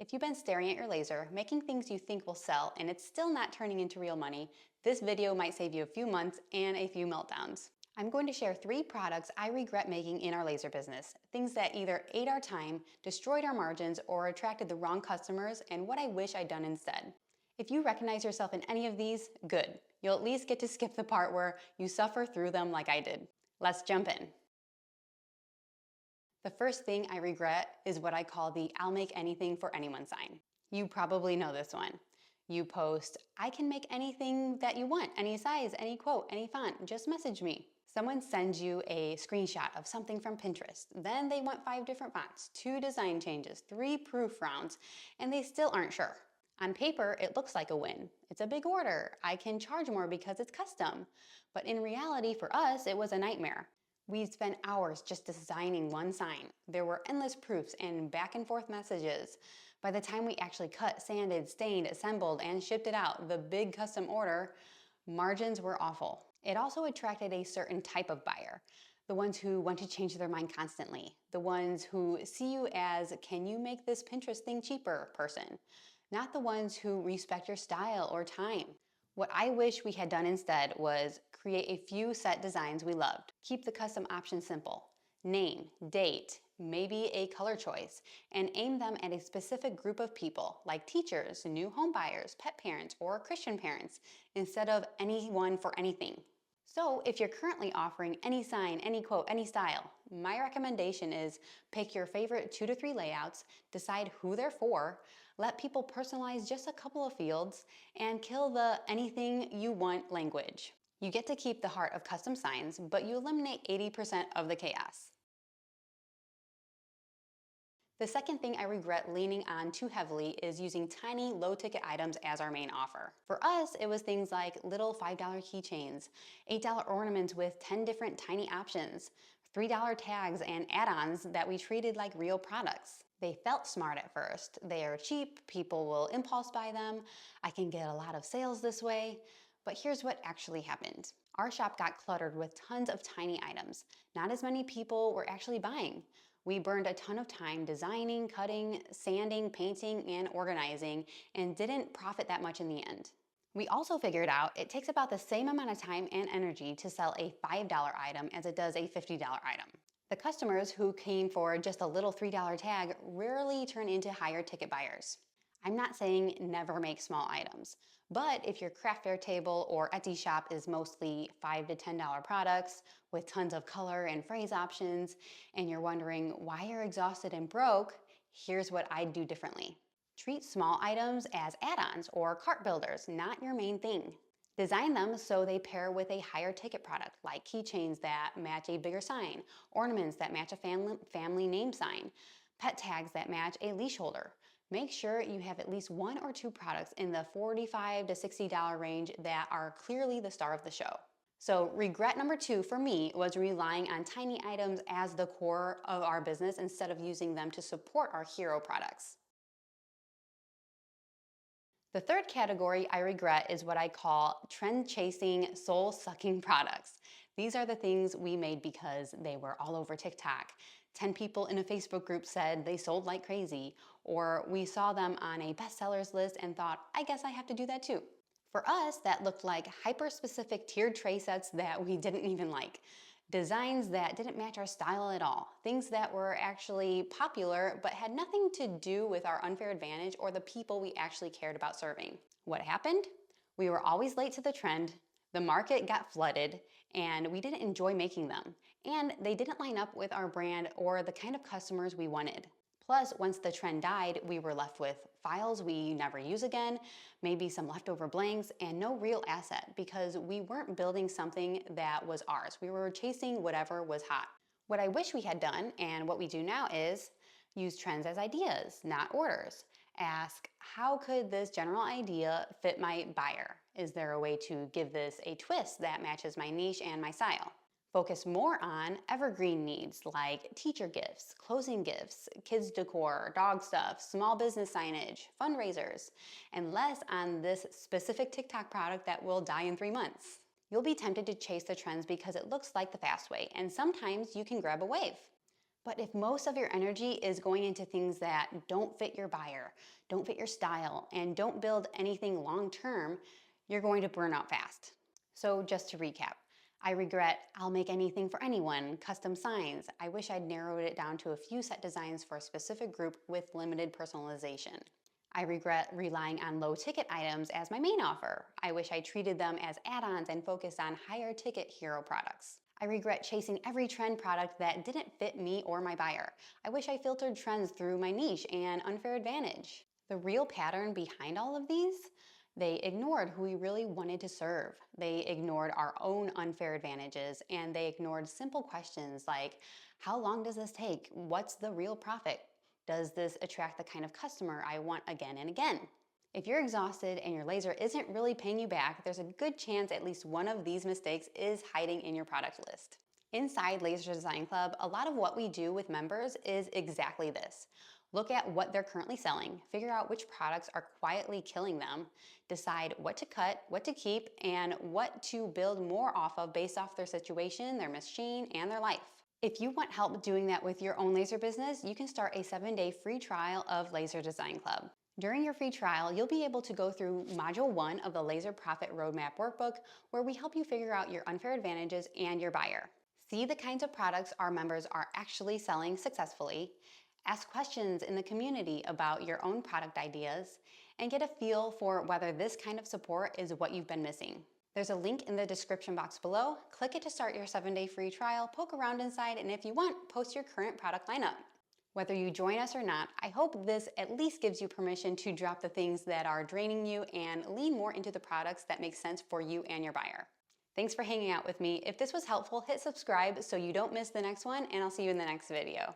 If you've been staring at your laser, making things you think will sell, and it's still not turning into real money, this video might save you a few months and a few meltdowns. I'm going to share 3 products I regret making in our laser business, things that either ate our time, destroyed our margins, or attracted the wrong customers, and what I wish I'd done instead. If you recognize yourself in any of these, good. You'll at least get to skip the part where you suffer through them like I did. Let's jump in. The first thing I regret is what I call the I'll make anything for anyone sign. You probably know this one. You post, I can make anything that you want, any size, any quote, any font, just message me. Someone sends you a screenshot of something from Pinterest. Then they want 5 different fonts, 2 design changes, 3 proof rounds, and they still aren't sure. On paper, it looks like a win. It's a big order. I can charge more because it's custom. But in reality, for us, it was a nightmare. We'd spent hours just designing one sign. There were endless proofs and back and forth messages. By the time we actually cut, sanded, stained, assembled, and shipped it out, the big custom order, margins were awful. It also attracted a certain type of buyer. The ones who want to change their mind constantly. The ones who see you as, can you make this Pinterest thing cheaper person? Not the ones who respect your style or time. What I wish we had done instead was create a few set designs we loved. Keep the custom options simple. Name, date, maybe a color choice, and aim them at a specific group of people, like teachers, new home buyers, pet parents, or Christian parents, instead of anyone for anything. So if you're currently offering any sign, any quote, any style, my recommendation is pick your favorite 2 to 3 layouts, decide who they're for, let people personalize just a couple of fields, and kill the anything you want language. You get to keep the heart of custom signs, but you eliminate 80% of the chaos. The second thing I regret leaning on too heavily is using tiny, low-ticket items as our main offer. For us, it was things like little $5 keychains, $8 ornaments with 10 different tiny options, $3 tags, and add-ons that we treated like real products. They felt smart at first. They are cheap, people will impulse buy them, I can get a lot of sales this way. But here's what actually happened. Our shop got cluttered with tons of tiny items. Not as many people were actually buying. We burned a ton of time designing, cutting, sanding, painting, and organizing, and didn't profit that much in the end. We also figured out it takes about the same amount of time and energy to sell a $5 item as it does a $50 item. The customers who came for just a little $3 tag rarely turn into higher ticket buyers. I'm not saying never make small items, but if your craft fair table or Etsy shop is mostly $5 to $10 products with tons of color and phrase options, and you're wondering why you're exhausted and broke, here's what I'd do differently. Treat small items as add-ons or cart builders, not your main thing. Design them so they pair with a higher ticket product, like keychains that match a bigger sign, ornaments that match a family name sign, pet tags that match a leash holder. Make sure you have at least 1 or 2 products in the $45 to $60 range that are clearly the star of the show. So regret number 2 for me was relying on tiny items as the core of our business instead of using them to support our hero products. The third category I regret is what I call trend-chasing, soul-sucking products. These are the things we made because they were all over TikTok. 10 people in a Facebook group said they sold like crazy, or we saw them on a bestsellers list and thought, I guess I have to do that too. For us, that looked like hyper-specific tiered tray sets that we didn't even like. Designs that didn't match our style at all. Things that were actually popular but had nothing to do with our unfair advantage or the people we actually cared about serving. What happened? We were always late to the trend, the market got flooded, and we didn't enjoy making them. And they didn't line up with our brand or the kind of customers we wanted. Plus, once the trend died, we were left with files we never use again, maybe some leftover blanks, and no real asset because we weren't building something that was ours. We were chasing whatever was hot. What I wish we had done, and what we do now, is use trends as ideas, not orders. Ask, how could this general idea fit my buyer? Is there a way to give this a twist that matches my niche and my style? Focus more on evergreen needs like teacher gifts, closing gifts, kids decor, dog stuff, small business signage, fundraisers, and less on this specific TikTok product that will die in 3 months. You'll be tempted to chase the trends because it looks like the fast way, and sometimes you can grab a wave. But if most of your energy is going into things that don't fit your buyer, don't fit your style, and don't build anything long term, you're going to burn out fast. So just to recap, I regret I'll make anything for anyone, custom signs. I wish I'd narrowed it down to a few set designs for a specific group with limited personalization. I regret relying on low ticket items as my main offer. I wish I treated them as add-ons and focused on higher ticket hero products. I regret chasing every trend product that didn't fit me or my buyer. I wish I filtered trends through my niche and unfair advantage. The real pattern behind all of these, they ignored who we really wanted to serve. They ignored our own unfair advantages, and they ignored simple questions like, how long does this take? What's the real profit? Does this attract the kind of customer I want again and again? If you're exhausted and your laser isn't really paying you back, there's a good chance at least one of these mistakes is hiding in your product list. Inside Laser Design Club, a lot of what we do with members is exactly this. Look at what they're currently selling, figure out which products are quietly killing them, decide what to cut, what to keep, and what to build more off of based off their situation, their machine, and their life. If you want help doing that with your own laser business, you can start a 7-day free trial of Laser Design Club. During your free trial, you'll be able to go through Module 1 of the Laser Profit Roadmap Workbook, where we help you figure out your unfair advantages and your buyer. See the kinds of products our members are actually selling successfully, ask questions in the community about your own product ideas, and get a feel for whether this kind of support is what you've been missing. There's a link in the description box below. Click it to start your 7-day free trial, poke around inside, and if you want, post your current product lineup. Whether you join us or not, I hope this at least gives you permission to drop the things that are draining you and lean more into the products that make sense for you and your buyer. Thanks for hanging out with me. If this was helpful, hit subscribe so you don't miss the next one, and I'll see you in the next video.